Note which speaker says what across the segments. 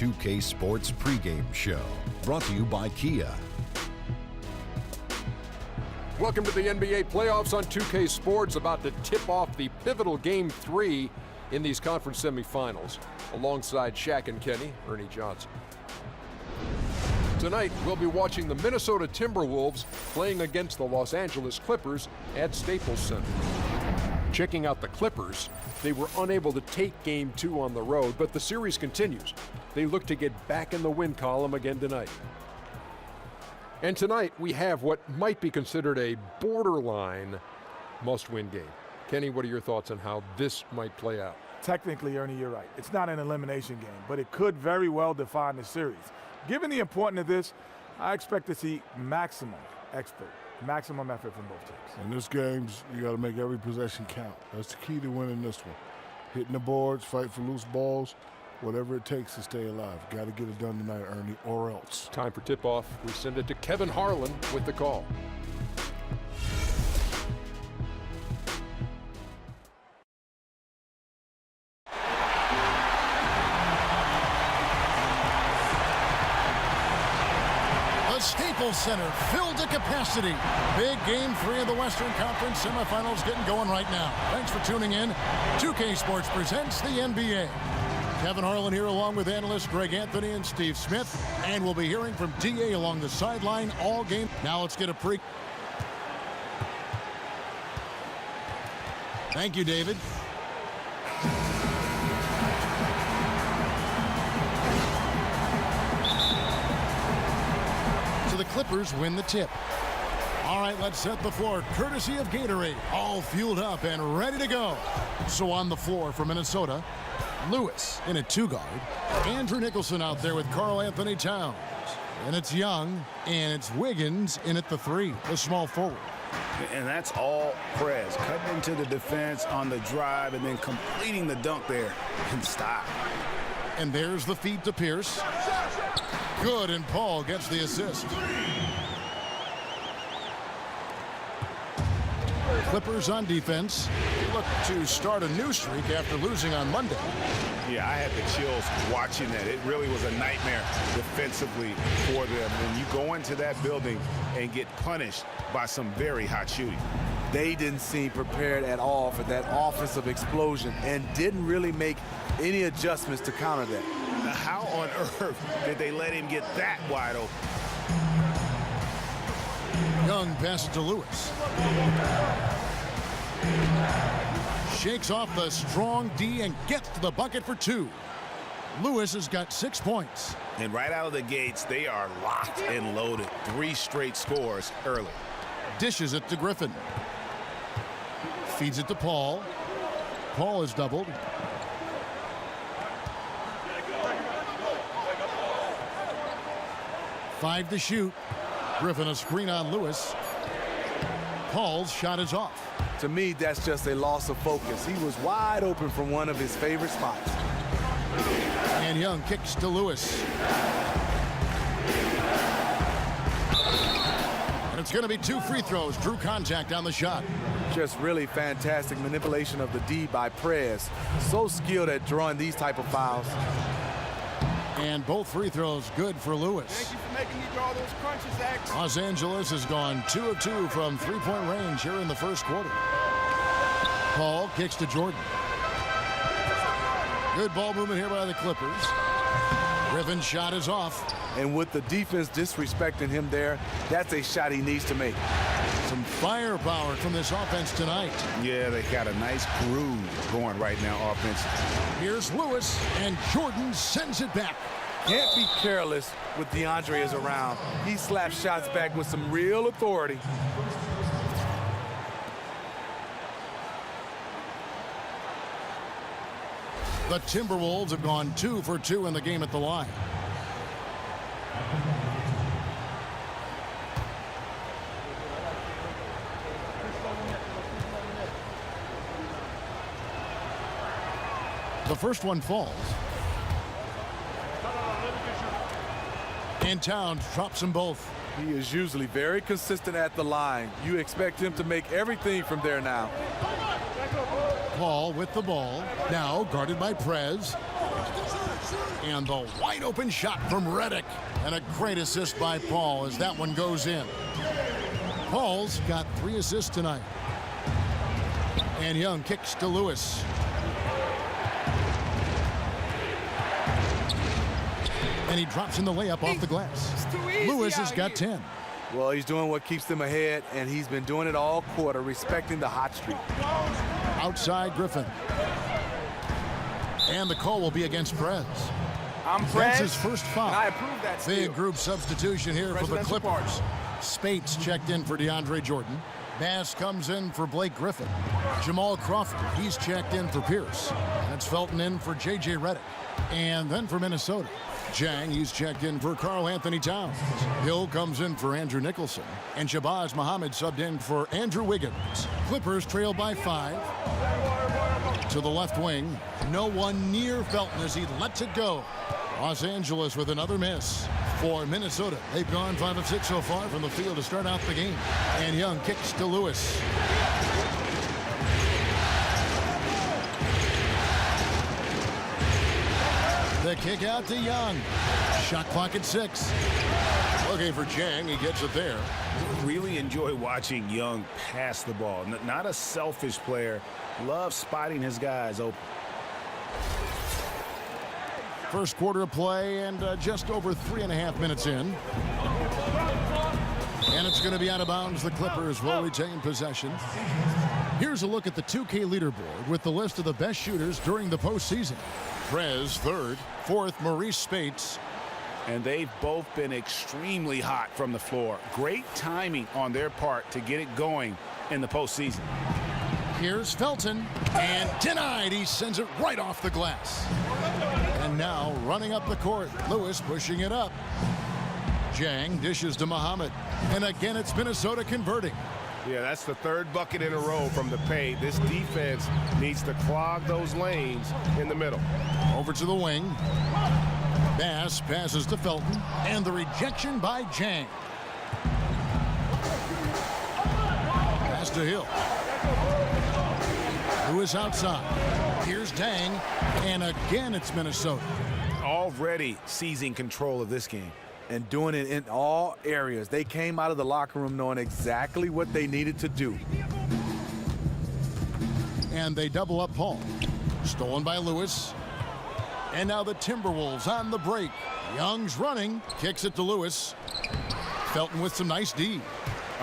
Speaker 1: 2K Sports pregame show, brought to you by Kia.
Speaker 2: Welcome to the NBA playoffs on 2K Sports, about to tip off the pivotal Game 3 in these conference semifinals. Alongside Shaq and Kenny, Ernie Johnson. Tonight, we'll be watching the Minnesota Timberwolves playing against the Los Angeles Clippers at Staples Center. Checking out the Clippers, they were unable to take Game 2 on the road, but the series continues. They look to get back in the win column again tonight. And tonight, we have what might be considered a borderline must-win game. Kenny, what are your thoughts on how this might play out?
Speaker 3: Technically, Ernie, you're right. It's not an elimination game, but it could very well define the series. Given the importance of this, I expect to see maximum effort from both teams.
Speaker 4: In this game, you got to make every possession count. That's the key to winning this one. Hitting the boards, fight for loose balls, whatever it takes to stay alive. Got to get it done tonight, Ernie, or else.
Speaker 2: Time for tip-off. We send it to Kevin Harlan with the call.
Speaker 5: Staples Center filled to capacity. Big Game 3 of the Western Conference semifinals getting going right now. Thanks for tuning in. 2K Sports presents the NBA. Kevin Harlan here along with analysts Greg Anthony and Steve Smith. And we'll be hearing from DA along the sideline all game. Now let's get a pre. Thank you, David. The Clippers win the tip. All right, let's set the floor courtesy of Gatorade. All fueled up and ready to go. So on the floor for Minnesota, Lewis in a two-guard. Andrew Nicholson out there with Karl Anthony Towns. And it's Young, and it's Wiggins in at the three, the small forward.
Speaker 6: And that's all Prez. Cutting into the defense on the drive and then completing the dunk there in style.
Speaker 5: And there's the feed to Pierce. Good, and Paul gets the assist. Clippers on defense. They look to start a new streak after losing on Monday.
Speaker 6: Yeah, I had the chills watching that. It really was a nightmare defensively for them when you go into that building and get punished by some very hot shooting.
Speaker 7: They didn't seem prepared at all for that offensive explosion and didn't really make any adjustments to counter that.
Speaker 6: Now, how on earth did they let him get that wide open?
Speaker 5: Young passes to Lewis. Shakes off the strong D and gets to the bucket for two. Lewis has got 6 points.
Speaker 6: And right out of the gates, they are locked and loaded. 3 straight scores early.
Speaker 5: Dishes it to Griffin. Feeds it to Paul. Paul is doubled. Five to shoot. Griffin a screen on Lewis. Paul's shot is off.
Speaker 7: To me, that's just a loss of focus. He was wide open from one of his favorite spots.
Speaker 5: And Young kicks to Lewis. And it's going to be 2 free throws. Drew contact on the shot.
Speaker 7: Just really fantastic manipulation of the D by Prez. So skilled at drawing these type of fouls.
Speaker 5: And both free throws good for Lewis.
Speaker 8: Thank you for making me draw those crunches, X.
Speaker 5: Los Angeles has gone 2 of 2 from three-point range here in the first quarter. Paul kicks to Jordan. Good ball movement here by the Clippers. Griffin's shot is off.
Speaker 7: And with the defense disrespecting him there, that's a shot he needs to make.
Speaker 5: Some firepower from this offense tonight.
Speaker 6: Yeah, they got a nice groove going right now offensively.
Speaker 5: Here's Lewis, and Jordan sends it back.
Speaker 7: Can't be careless with DeAndre is around. He slaps shots back with some real authority.
Speaker 5: The Timberwolves have gone 2 for 2 in the game at the line. The first one falls. And Towns drops them both.
Speaker 7: He is usually very consistent at the line. You expect him to make everything from there now.
Speaker 5: Paul with the ball. Now guarded by Prez. And the wide open shot from Redick. And a great assist by Paul as that one goes in. Paul's got 3 assists tonight. And Young kicks to Lewis. And he drops in the layup off the glass. Lewis has got 10.
Speaker 7: Well, he's doing what keeps them ahead, and he's been doing it all quarter, respecting the hot streak.
Speaker 5: Outside Griffin. And the call will be against Prez.
Speaker 8: I'm
Speaker 5: That's
Speaker 8: Prez,
Speaker 5: his first foul.
Speaker 8: and I approve that steal.
Speaker 5: Big group substitution here for the
Speaker 8: Presidential
Speaker 5: Clippers. Spates checked in for DeAndre Jordan. Bass comes in for Blake Griffin. Jamal Crawford, he's checked in for Pierce. That's Felton in for J.J. Redick. And then for Minnesota, Jang, he's checked in for Karl Anthony Towns. Hill comes in for Andrew Nicholson. And Shabazz Muhammad subbed in for Andrew Wiggins. Clippers trail by 5. To the left wing, no one near Felton as he lets it go. Los Angeles with another miss. For Minnesota, they've gone 5 of 6 so far from the field to start out the game. And Young kicks to Lewis. The kick out to Young. Shot clock at 6. Okay, for Jang, he gets it there.
Speaker 6: Really enjoy watching Young pass the ball. Not a selfish player. Loves spotting his guys open.
Speaker 5: First quarter of play and just over 3.5 minutes in. And it's going to be out of bounds. The Clippers will retain possession. Here's a look at the 2K leaderboard with the list of the best shooters during the postseason. Prez third, fourth Maurice Spates.
Speaker 6: And they've both been extremely hot from the floor. Great timing on their part to get it going in the postseason.
Speaker 5: Here's Felton, and denied. He sends it right off the glass. And now running up the court, Lewis pushing it up. Jang dishes to Muhammad, and again it's Minnesota converting.
Speaker 8: Yeah, that's the 3rd bucket in a row from the paint. This defense needs to clog those lanes in the middle.
Speaker 5: Over to the wing. Bass passes to Felton, and the rejection by Jang. Pass to Hill. Lewis outside. Here's Dang, and again it's Minnesota.
Speaker 6: Already seizing control of this game.
Speaker 7: And doing it in all areas. They came out of the locker room knowing exactly what they needed to do.
Speaker 5: And they double up Paul. Stolen by Lewis. And now the Timberwolves on the break. Young's running, kicks it to Lewis. Felton with some nice D.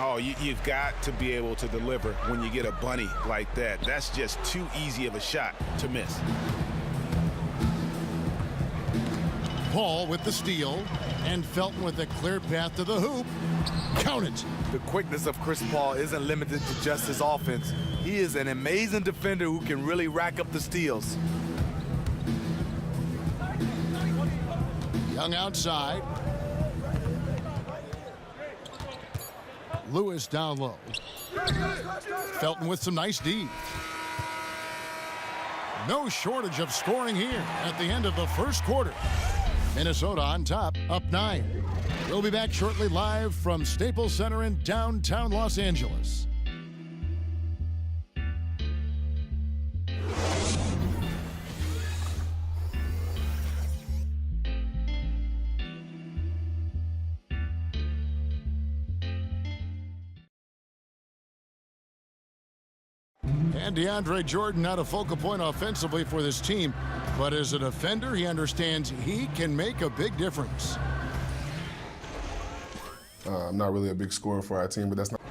Speaker 6: Oh, you've got to be able to deliver when you get a bunny like that. That's just too easy of a shot to miss.
Speaker 5: Paul with the steal, and Felton with a clear path to the hoop. Count it.
Speaker 7: The quickness of Chris Paul isn't limited to just his offense. He is an amazing defender who can really rack up the steals.
Speaker 5: Young outside. Lewis down low. Felton with some nice D. No shortage of scoring here at the end of the first quarter. Minnesota on top, up 9. We'll be back shortly live from Staples Center in downtown Los Angeles. And DeAndre Jordan not a focal point offensively for this team, but as a defender, he understands he can make a big difference.
Speaker 9: I'm not really a big scorer for our team, but that's not.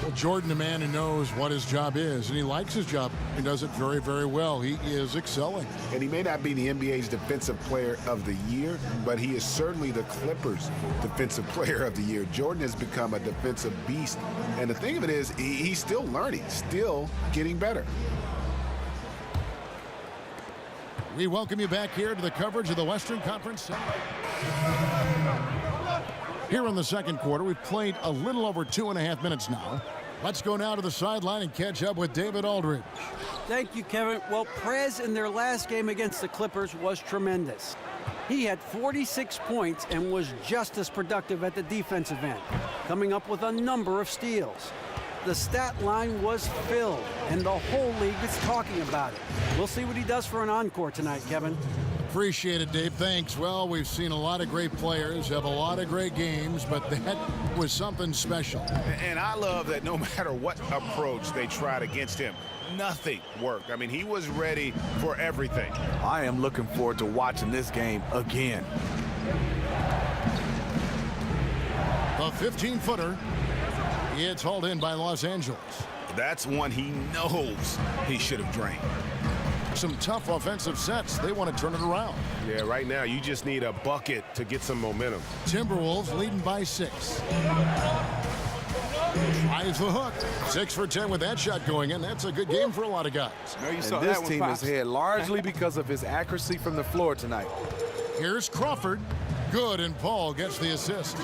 Speaker 5: Well, Jordan, a man who knows what his job is, and he likes his job. He does it very, very well. He is excelling.
Speaker 6: And he may not be the NBA's Defensive Player of the Year, but he is certainly the Clippers' Defensive Player of the Year. Jordan has become a defensive beast. And the thing of it is, he's still learning, still getting better.
Speaker 5: We welcome you back here to the coverage of the Western Conference. Here in the second quarter, we've played a little over 2.5 minutes now. Let's go now to the sideline and catch up with David Aldridge.
Speaker 10: Thank you, Kevin. Well, Prez in their last game against the Clippers was tremendous. He had 46 points and was just as productive at the defensive end, coming up with a number of steals. The stat line was filled, and the whole league is talking about it. We'll see what he does for an encore tonight, Kevin.
Speaker 5: Appreciate it, Dave. Thanks. Well, we've seen a lot of great players have a lot of great games, but that was something special.
Speaker 8: And I love that no matter what approach they tried against him, nothing worked. I mean, he was ready for everything.
Speaker 7: I am looking forward to watching this game again.
Speaker 5: A 15-footer. It's hauled in by Los Angeles.
Speaker 8: That's one he knows he should have drained.
Speaker 5: Some tough offensive sets. They want to turn it around.
Speaker 8: Yeah, right now you just need a bucket to get some momentum.
Speaker 5: Timberwolves leading by 6. Tries the hook. 6 for 10 with that shot going in. That's a good game for a lot of guys.
Speaker 7: And this team is ahead largely because of his accuracy from the floor tonight.
Speaker 5: Here's Crawford. Good, and Paul gets the assist.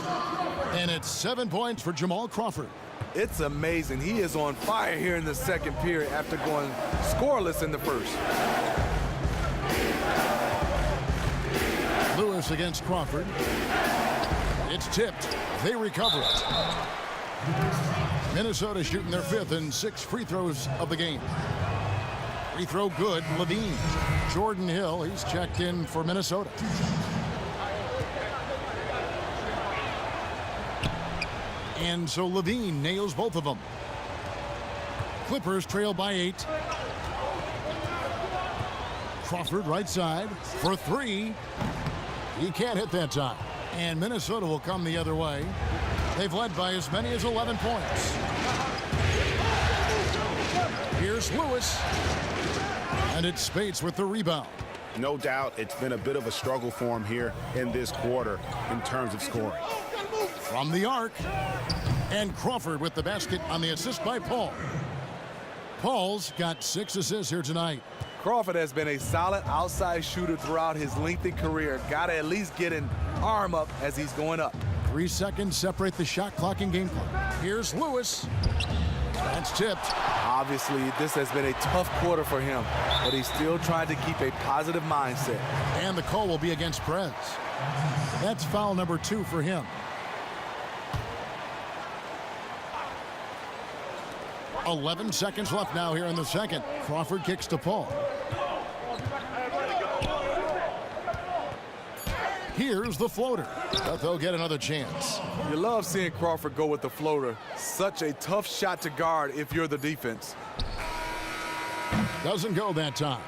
Speaker 5: And it's 7 points for Jamal Crawford.
Speaker 7: It's amazing. He is on fire here in the second period after going scoreless in the first.
Speaker 5: Lewis against Crawford. It's tipped. They recover it. Minnesota shooting their 5th and 6th free throws of the game. Free throw good. Levine. Jordan Hill, he's checked in for Minnesota. And so Levine nails both of them. Clippers trail by 8. Crawford right side for 3. He can't hit that time. And Minnesota will come the other way. They've led by as many as 11 points. Here's Lewis. And it's Spates with the rebound.
Speaker 8: No doubt it's been a bit of a struggle for him here in this quarter in terms of scoring.
Speaker 5: From the arc. And Crawford with the basket on the assist by Paul. Paul's got 6 assists here tonight.
Speaker 7: Crawford has been a solid outside shooter throughout his lengthy career. Got to at least get an arm up as he's going up.
Speaker 5: 3 seconds separate the shot clock and game clock. Here's Lewis. That's tipped.
Speaker 7: Obviously, this has been a tough quarter for him, but he's still trying to keep a positive mindset.
Speaker 5: And the call will be against Perez. That's foul number 2 for him. 11 seconds left now here in the second. Crawford kicks to Paul. Here's the floater, but they'll get another chance.
Speaker 7: You love seeing Crawford go with the floater. Such a tough shot to guard if you're the defense.
Speaker 5: Doesn't go that time.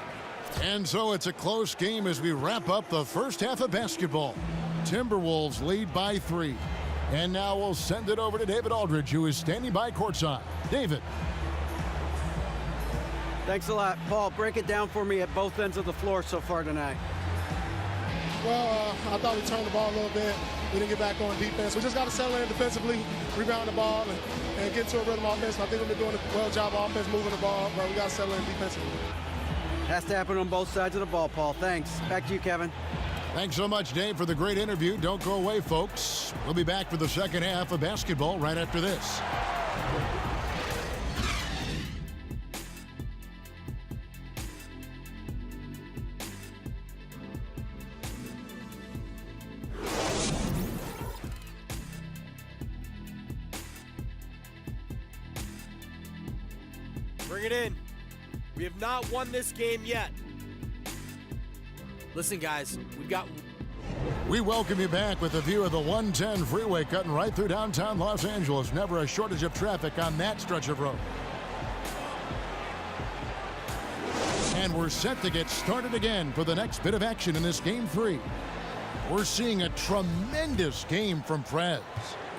Speaker 5: And so it's a close game as we wrap up the first half of basketball. Timberwolves lead by 3. And now we'll send it over to David Aldridge, who is standing by courtside. David.
Speaker 10: Thanks a lot. Paul, break it down for me at both ends of the floor so far tonight.
Speaker 11: Well, I thought we turned the ball a little bit. We didn't get back on defense. We just got to settle in defensively, rebound the ball, and get to a rhythm offense. I think we've been doing a well job of offense, moving the ball, but we got to settle in defensively.
Speaker 10: Has to happen on both sides of the ball, Paul. Thanks. Back to you, Kevin.
Speaker 5: Thanks so much, Dave, for the great interview. Don't go away, folks. We'll be back for the second half of basketball right after this.
Speaker 12: Bring it in. We have not won this game yet. Listen, guys,
Speaker 5: We welcome you back with a view of the 110 freeway cutting right through downtown Los Angeles. Never a shortage of traffic on that stretch of road. And we're set to get started again for the next bit of action in this Game 3. We're seeing a tremendous game from Prez.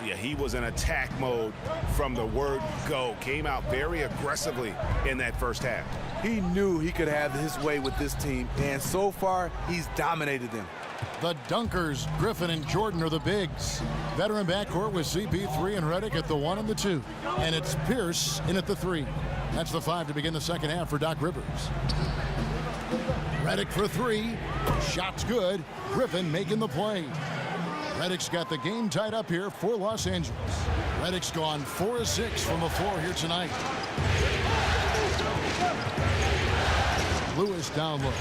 Speaker 8: Yeah, he was in attack mode from the word go. Came out very aggressively in that first half.
Speaker 7: He knew he could have his way with this team, and so far, he's dominated them.
Speaker 5: The Dunkers, Griffin and Jordan, are the bigs. Veteran backcourt with CP3 and Redick at the 1 and the 2. And it's Pierce in at the 3. That's the 5 to begin the second half for Doc Rivers. Redick for 3. Shot's good. Griffin making the play. Redick's got the game tied up here for Los Angeles. Redick's gone 4 of 6 from the floor here tonight. Lewis down low.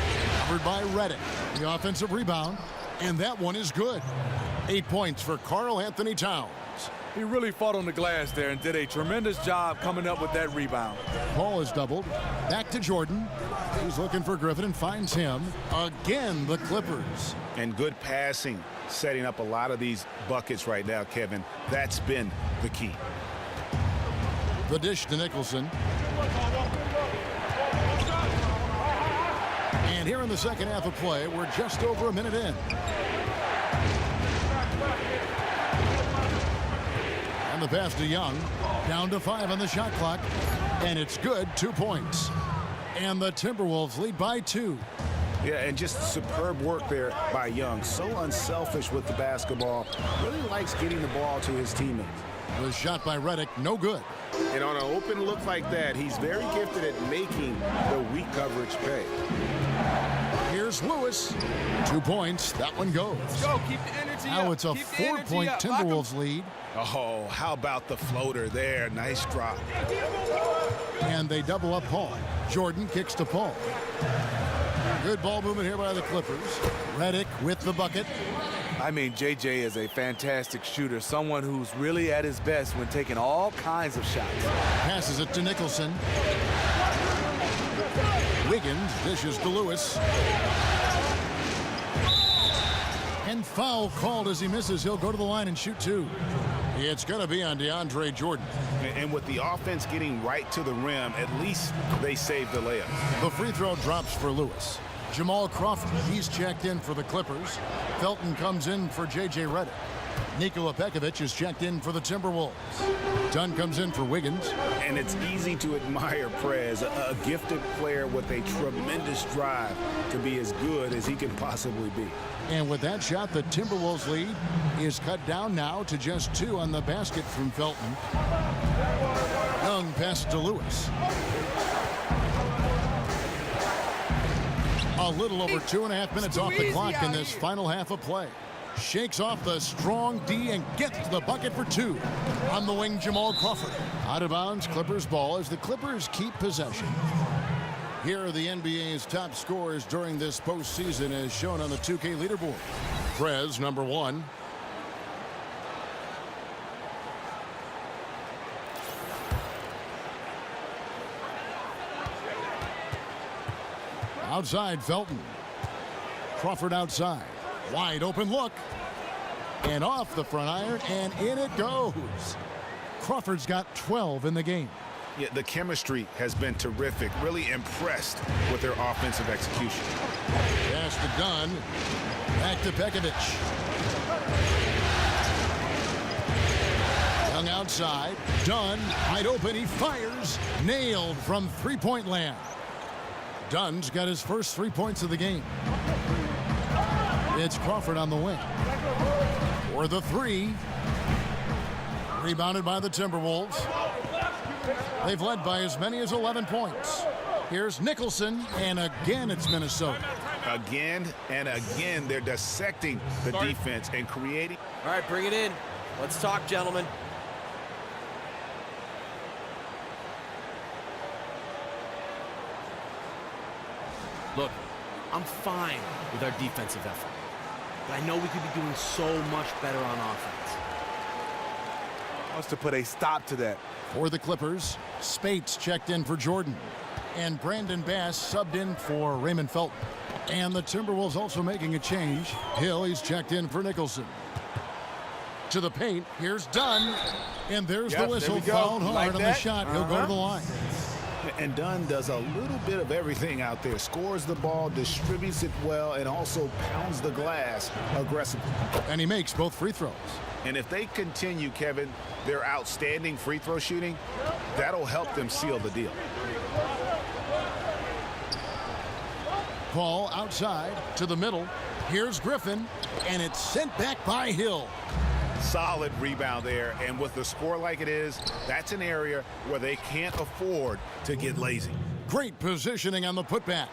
Speaker 5: Covered by Redick. The offensive rebound. And that one is good. 8 points for Karl Anthony Towns.
Speaker 7: He really fought on the glass there and did a tremendous job coming up with that rebound.
Speaker 5: Paul is doubled. Back to Jordan. He's looking for Griffin and finds him. Again, the Clippers.
Speaker 8: And good passing, setting up a lot of these buckets right now, Kevin. That's been the key.
Speaker 5: The dish to Nicholson. And here in the second half of play, we're just over a minute in. And the pass to Young. Down to 5 on the shot clock. And it's good, 2 points. And the Timberwolves lead by 2.
Speaker 8: Yeah, and just superb work there by Young. So unselfish with the basketball. Really likes getting the ball to his teammates.
Speaker 5: The shot by Redick, no good.
Speaker 8: And on an open look like that, he's very gifted at making the weak coverage pay.
Speaker 5: Here's Lewis. 2 points. That one goes.
Speaker 12: Let's go. Keep the energy up.
Speaker 5: Now it's a 4-point Timberwolves lead.
Speaker 8: Oh, how about the floater there? Nice drop.
Speaker 5: And they double up Paul. Jordan kicks to Paul. Good ball movement here by the Clippers. Redick with the bucket.
Speaker 7: I mean, JJ is a fantastic shooter, someone who's really at his best when taking all kinds of shots.
Speaker 5: Passes it to Nicholson. Wiggins dishes to Lewis. And foul called as he misses. He'll go to the line and shoot 2. It's going to be on DeAndre Jordan.
Speaker 8: And with the offense getting right to the rim, at least they saved the layup.
Speaker 5: The free throw drops for Lewis. Jamal Crawford, he's checked in for the Clippers. Felton comes in for J.J. Redick. Nikola Pekovic is checked in for the Timberwolves. Dunn comes in for Wiggins.
Speaker 8: And it's easy to admire Prez, a gifted player with a tremendous drive to be as good as he can possibly be.
Speaker 5: And with that shot, the Timberwolves lead is cut down now to just 2 on the basket from Felton. Young passes to Lewis. A little over 2.5 minutes off the clock in this final half of play. Shakes off the strong D and gets the bucket for 2. On the wing, Jamal Crawford. Out of bounds, Clippers ball as the Clippers keep possession. Here are the NBA's top scorers during this postseason as shown on the 2K leaderboard. Prez, number 1. Outside, Felton. Crawford outside. Wide open look. And off the front iron, and in it goes. Crawford's got 12 in the game.
Speaker 8: Yeah, the chemistry has been terrific. Really impressed with their offensive execution.
Speaker 5: Pass to Dunn. Back to Pekovic. Young outside. Dunn wide open. He fires. Nailed from three-point land. Dunn's got his first 3 points of the game. It's Crawford on the wing. For the 3. Rebounded by the Timberwolves. They've led by as many as 11 points. Here's Nicholson, and again it's Minnesota.
Speaker 8: Again and again, they're dissecting the defense and creating.
Speaker 12: All right, bring it in. Let's talk, gentlemen. Look, I'm fine with our defensive effort, but I know we could be doing so much better on offense.
Speaker 7: Wants to put a stop to that.
Speaker 5: For the Clippers, Spates checked in for Jordan. And Brandon Bass subbed in for Raymond Felton. And the Timberwolves also making a change. Hill, he's checked in for Nicholson. To the paint, here's Dunn. And there's the whistle, fouled hard on the shot. He'll go to the line.
Speaker 8: And Dunn does a little bit of everything out there. Scores the ball, distributes it well, and also pounds the glass aggressively.
Speaker 5: And he makes both free throws.
Speaker 8: And if they continue, Kevin, their outstanding free throw shooting, that'll help them seal the deal.
Speaker 5: Paul outside to the middle. Here's Griffin, and it's sent back by Hill.
Speaker 8: Solid rebound there, and with the score like it is, that's an area where they can't afford to get lazy.
Speaker 5: Great positioning on the putback.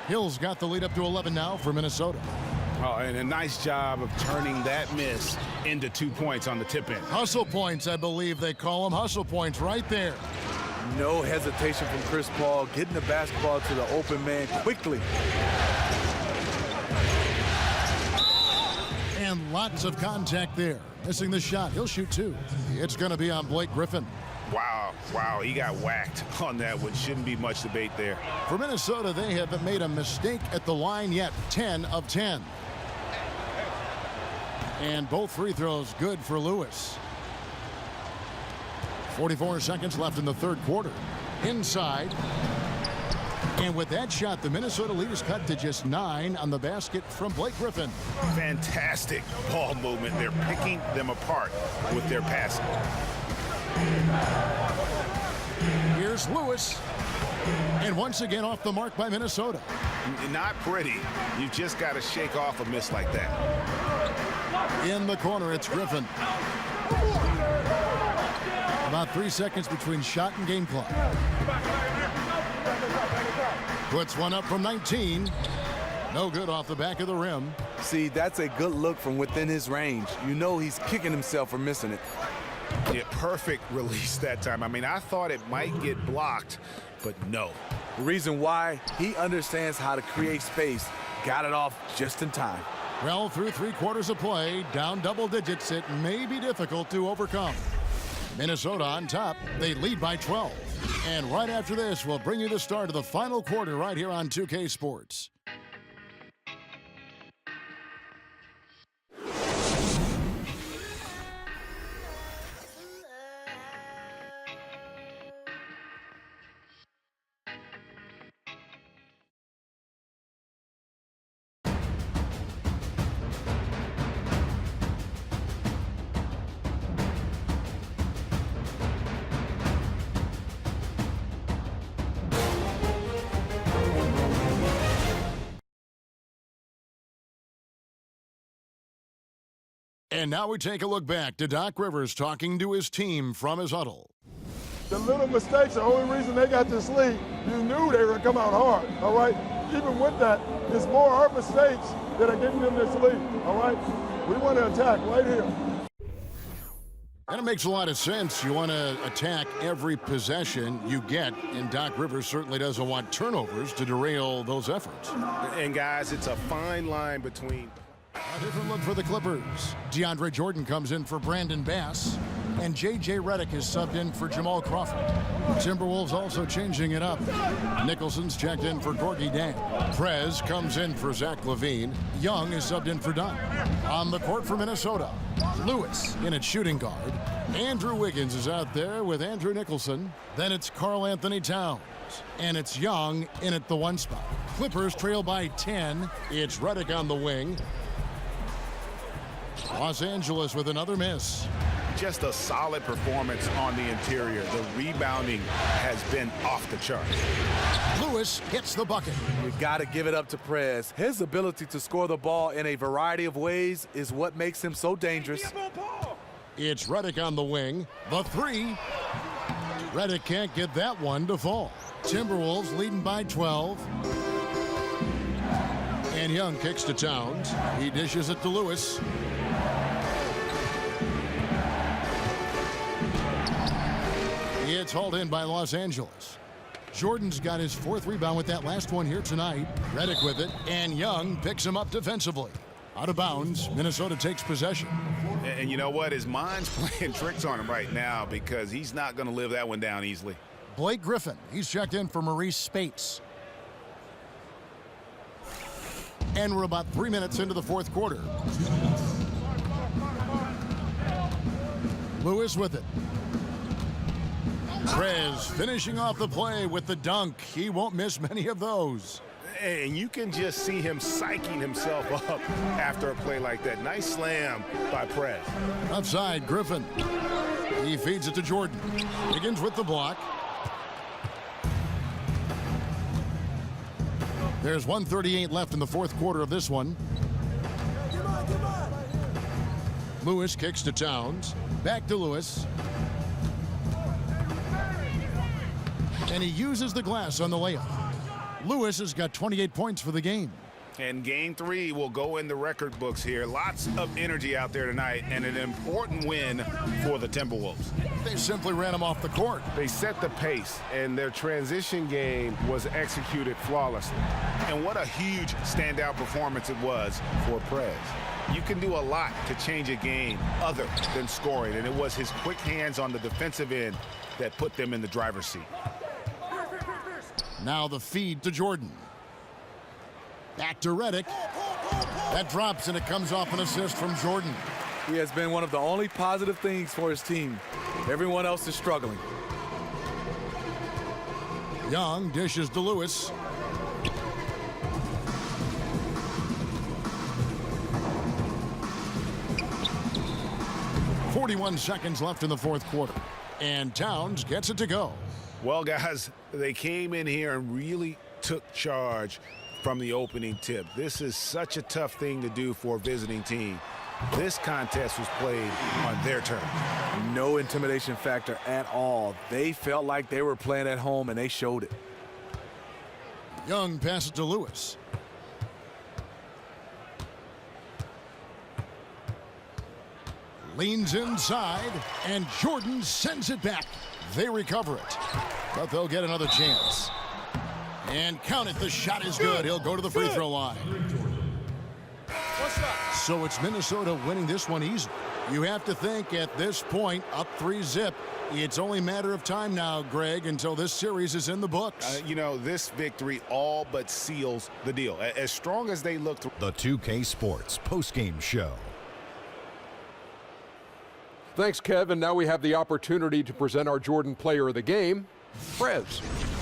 Speaker 5: Hill's got the lead up to 11 now for Minnesota.
Speaker 8: Oh, and a nice job of turning that miss into 2 points on the tip in.
Speaker 5: Hustle points, I believe they call them. Hustle points right there.
Speaker 7: No hesitation from Chris Paul, getting the basketball to the open man quickly.
Speaker 5: And lots of contact there. Missing the shot. He'll shoot 2. It's going to be on Blake Griffin.
Speaker 8: Wow, he got whacked on that one. Shouldn't be much debate there.
Speaker 5: For Minnesota, they haven't made a mistake at the line yet. 10 of 10. And both free throws good for Lewis. 44 seconds left in the third quarter. Inside. And with that shot, the Minnesota leaders cut to just 9 on the basket from Blake Griffin.
Speaker 8: Fantastic ball movement. They're picking them apart with their passing.
Speaker 5: Here's Lewis. And once again off the mark by Minnesota.
Speaker 8: Not pretty. You just got to shake off a miss like that.
Speaker 5: In the corner, it's Griffin. About 3 seconds between shot and game clock. Puts one up from 19. No good off the back of the rim.
Speaker 7: See, that's a good look from within his range. You know he's kicking himself for missing it.
Speaker 8: Yeah, perfect release that time. I mean, I thought it might get blocked, but no.
Speaker 7: The reason why, he understands how to create space. Got it off just in time.
Speaker 5: Well, through 3 quarters of play, down double digits, it may be difficult to overcome. Minnesota on top. They lead by 12. And right after this, we'll bring you the start of the final quarter right here on 2K Sports. And now we take a look back to Doc Rivers talking to his team from his huddle.
Speaker 3: The little mistakes, the only reason they got this lead, you knew they were going to come out hard, all right? Even with that, it's more our mistakes that are getting them this lead, all right? We want to attack right here.
Speaker 5: And it makes a lot of sense. You want to attack every possession you get, and Doc Rivers certainly doesn't want turnovers to derail those efforts.
Speaker 8: And guys, it's a fine line between...
Speaker 5: A different look for the Clippers. DeAndre Jordan comes in for Brandon Bass, and J.J. Redick is subbed in for Jamal Crawford. Timberwolves also changing it up. Nicholson's checked in for Gorgie Dang. Prez comes in for Zach LaVine. Young is subbed in for Dunn. On the court for Minnesota, Lewis in at shooting guard. Andrew Wiggins is out there with Andrew Nicholson. Then it's Karl Anthony Towns. And it's Young in at the 1 spot. Clippers trail by 10. It's Redick on the wing. Los Angeles with another miss.
Speaker 8: Just a solid performance on the interior. The rebounding has been off the charts.
Speaker 5: Lewis hits the bucket.
Speaker 7: You got to give it up to Prez. His ability to score the ball in a variety of ways is what makes him so dangerous.
Speaker 5: It's Redick on the wing. The 3. Redick can't get that one to fall. Timberwolves leading by 12. And Young kicks to Towns. He dishes it to Lewis. It's hauled in by Los Angeles. Jordan's got his 4th rebound with that last one here tonight. Redick with it, and Young picks him up defensively. Out of bounds, Minnesota takes possession.
Speaker 8: And you know what? His mind's playing tricks on him right now because he's not going to live that one down easily.
Speaker 5: Blake Griffin, he's checked in for Maurice Spates. And we're about 3 minutes into the 4th quarter. Lewis with it. Prez finishing off the play with the dunk. He won't miss many of those.
Speaker 8: And you can just see him psyching himself up after a play like that. Nice slam by Prez.
Speaker 5: Outside, Griffin. He feeds it to Jordan. Begins with the block. There's 1:38 left in the 4th quarter of this one. Lewis kicks to Towns. Back to Lewis. And he uses the glass on the layup. Lewis has got 28 points for the game.
Speaker 8: And game 3 will go in the record books here. Lots of energy out there tonight and an important win for the Timberwolves.
Speaker 5: They simply ran him off the court.
Speaker 9: They set the pace, and their transition game was executed flawlessly.
Speaker 8: And what a huge standout performance it was for Prez. You can do a lot to change a game other than scoring, and it was his quick hands on the defensive end that put them in the driver's seat.
Speaker 5: Now the feed to Jordan. Back to Redick. That drops, and it comes off an assist from Jordan.
Speaker 7: He has been one of the only positive things for his team. Everyone else is struggling.
Speaker 5: Young dishes to Lewis. .41 seconds left in the fourth quarter. And Towns gets it to go.
Speaker 8: Well, guys, they came in here and really took charge from the opening tip. This is such a tough thing to do for a visiting team. This contest was played on their terms.
Speaker 7: No intimidation factor at all. They felt like they were playing at home, and they showed it.
Speaker 5: Young passes to Lewis. Leans inside, and Jordan sends it back. They recover it, but they'll get another chance. And count it, the shot is good. He'll go to the free throw line. So it's Minnesota winning this one easily. You have to think at this point, up 3-zip, it's only a matter of time now, Greg, until this series is in the books.
Speaker 8: You know, this victory all but seals the deal. As strong as they look.
Speaker 1: The 2K Sports postgame show.
Speaker 2: Thanks, Kev. And now we have the opportunity to present our Jordan player of the game, Prez.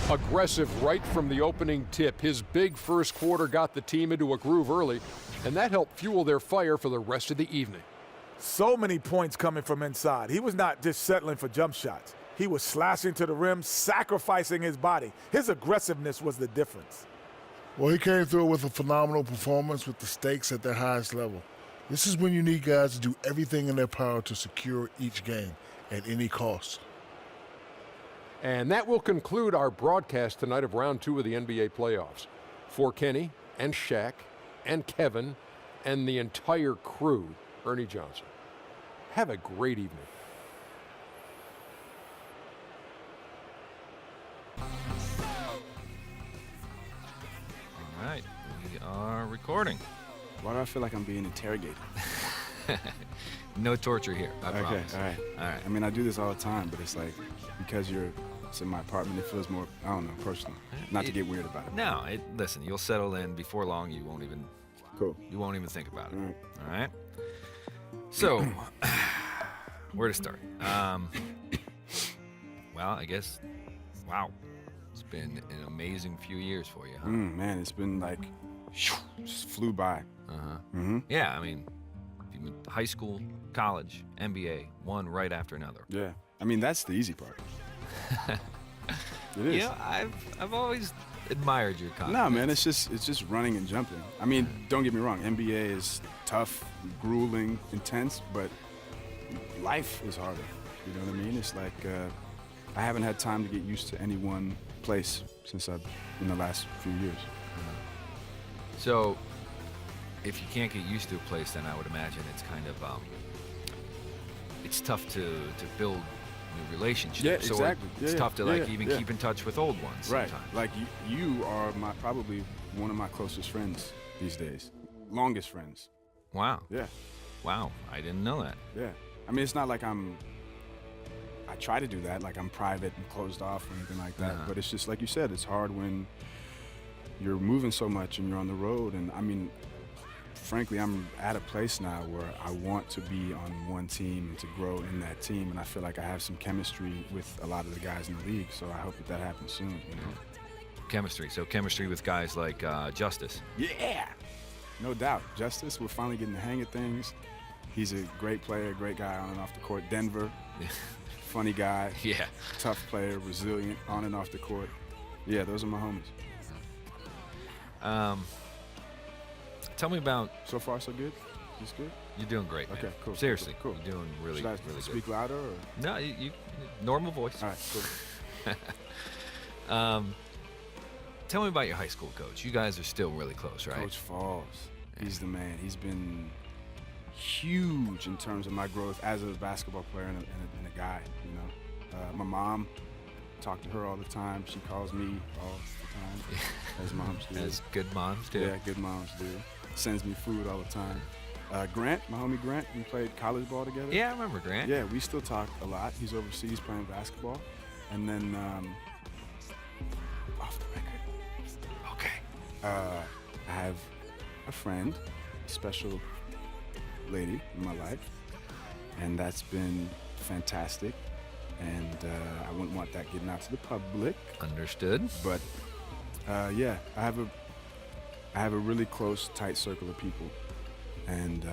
Speaker 2: Aggressive right from the opening tip. His big first quarter got the team into a groove early, and that helped fuel their fire for the rest of the evening.
Speaker 13: So many points coming from inside. He was not just settling for jump shots. He was slashing to the rim, sacrificing his body. His aggressiveness was the difference.
Speaker 4: Well, he came through with a phenomenal performance with the stakes at their highest level. This is when you need guys to do everything in their power to secure each game at any cost.
Speaker 2: And that will conclude our broadcast tonight of round 2 of the NBA playoffs. For Kenny and Shaq and Kevin and the entire crew, Ernie Johnson. Have a great evening.
Speaker 14: All right, we are recording.
Speaker 15: Why do I feel like I'm being interrogated?
Speaker 14: No torture here, I promise.
Speaker 15: All right. I mean, I do this all the time, but it's like, because it's in my apartment, it feels more, I don't know, personal. Not to get weird about it.
Speaker 14: No, listen, you'll settle in before long. You won't even.
Speaker 15: Cool.
Speaker 14: You won't even think about it. All right. So, where to start? Well, I guess. Wow, it's been an amazing few years for you, huh?
Speaker 15: Man, it's been like, just flew by.
Speaker 14: Yeah, I mean, high school, college, NBA, one right after another.
Speaker 15: Yeah, I mean that's the easy part. It is.
Speaker 14: Yeah, I've always admired your confidence.
Speaker 15: No, man, it's just running and jumping. I mean, don't get me wrong, NBA is tough, grueling, intense, but life is harder. You know what I mean? It's like I haven't had time to get used to any one place since in the last few years.
Speaker 14: So, if you can't get used to a place, then I would imagine it's kind of it's tough to build new relationships.
Speaker 15: Yeah, exactly.
Speaker 14: So it's tough to even keep in touch with old ones.
Speaker 15: Right.
Speaker 14: Sometimes.
Speaker 15: Like you are probably one of my closest friends these days, longest friends.
Speaker 14: Wow.
Speaker 15: Yeah.
Speaker 14: Wow. I didn't know that.
Speaker 15: Yeah. I mean, it's not like I try to do that, like I'm private and closed off or anything like that. But it's just like you said, it's hard when you're moving so much and you're on the road. And I mean, frankly, I'm at a place now where I want to be on one team and to grow in that team. And I feel like I have some chemistry with a lot of the guys in the league. So I hope that happens soon, you know?
Speaker 14: Chemistry. So chemistry with guys like Justice.
Speaker 15: Yeah. No doubt. Justice, we're finally getting the hang of things. He's a great player, great guy on and off the court. Denver, funny guy.
Speaker 14: Yeah.
Speaker 15: Tough player, resilient on and off the court. Yeah, those are my homies.
Speaker 14: Tell me about.
Speaker 15: So far, so good? Just good?
Speaker 14: You're doing great, man.
Speaker 15: Okay, cool.
Speaker 14: Seriously,
Speaker 15: cool.
Speaker 14: You're doing really,
Speaker 15: Should I
Speaker 14: really
Speaker 15: speak
Speaker 14: good.
Speaker 15: louder? Or?
Speaker 14: No, you normal voice.
Speaker 15: All right, cool.
Speaker 14: Tell me about your high school coach. You guys are still really close, right?
Speaker 15: Coach Falls. He's the man. He's been huge in terms of my growth as a basketball player and a guy, you know. My mom, talk to her all the time. She calls me all the time, as moms do.
Speaker 14: As good moms do.
Speaker 15: Yeah, good moms do. Sends me food all the time. Grant, my homie Grant, we played college ball together.
Speaker 14: Yeah, I remember Grant.
Speaker 15: Yeah, we still talk a lot. He's overseas playing basketball. And then, off the record.
Speaker 14: Okay.
Speaker 15: I have a friend, a special lady in my life, and that's been fantastic. And I wouldn't want that getting out to the public.
Speaker 14: Understood.
Speaker 15: But yeah, I have a really close, tight circle of people, and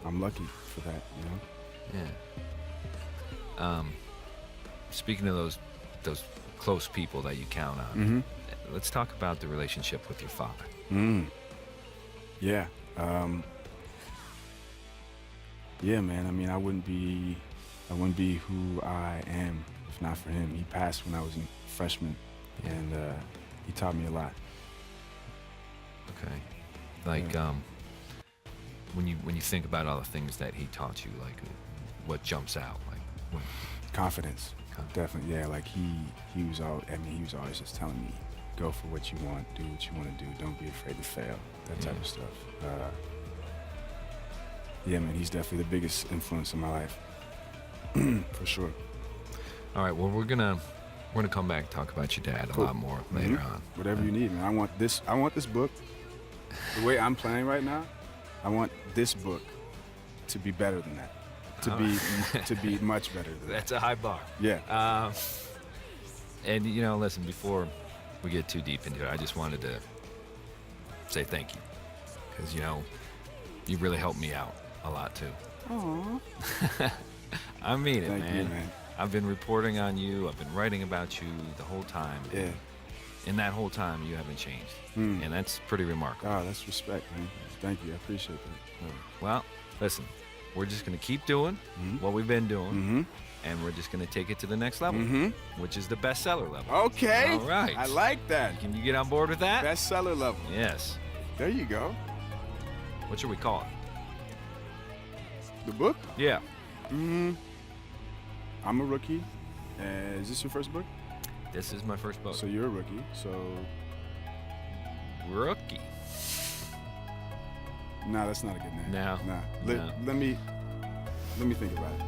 Speaker 15: I'm lucky for that, you know.
Speaker 14: Yeah. Speaking of those close people that you count on,
Speaker 15: Mm-hmm.
Speaker 14: let's talk about the relationship with your father.
Speaker 15: Yeah. Yeah, man. I mean, I wouldn't be who I am if not for him. He passed when I was a freshman, and he taught me a lot.
Speaker 14: Okay. Like, when you think about all the things that he taught you, like, what jumps out? Like, what?
Speaker 15: Confidence. Definitely, yeah. Like he was always just telling me, go for what you want, do what you want to do, don't be afraid to fail, that type of stuff. Yeah, man, he's definitely the biggest influence in my life, for sure.
Speaker 14: All right, well, we're gonna come back and talk about your dad a lot more later on.
Speaker 15: Whatever you need, man. I want this book. The way I'm playing right now, I want this book to be better than that. To be much better than that.
Speaker 14: That's a high bar.
Speaker 15: Yeah.
Speaker 14: And you know, listen, before we get too deep into it, I just wanted to say thank you, because you know, you really helped me out a lot too.
Speaker 15: Aww.
Speaker 14: I mean it,
Speaker 15: Thank you, man.
Speaker 14: I've been reporting on you. I've been writing about you the whole time.
Speaker 15: Yeah.
Speaker 14: In that whole time, you haven't changed, and that's pretty remarkable.
Speaker 15: Oh, that's respect, man. Thank you. I appreciate that.
Speaker 14: Well, listen, we're just gonna keep doing what we've been doing, and we're just gonna take it to the next level, which is the bestseller level.
Speaker 15: Okay.
Speaker 14: All right.
Speaker 15: I like that.
Speaker 14: Can you get on board with that?
Speaker 15: Bestseller level.
Speaker 14: Yes.
Speaker 15: There you go.
Speaker 14: What should we call it?
Speaker 15: The book?
Speaker 14: Yeah.
Speaker 15: I'm a rookie. Is this your first book?
Speaker 14: This is my first book.
Speaker 15: So you're a rookie. So
Speaker 14: rookie.
Speaker 15: No, that's not a good name.
Speaker 14: No.
Speaker 15: Nah.
Speaker 14: No.
Speaker 15: Let me think about it.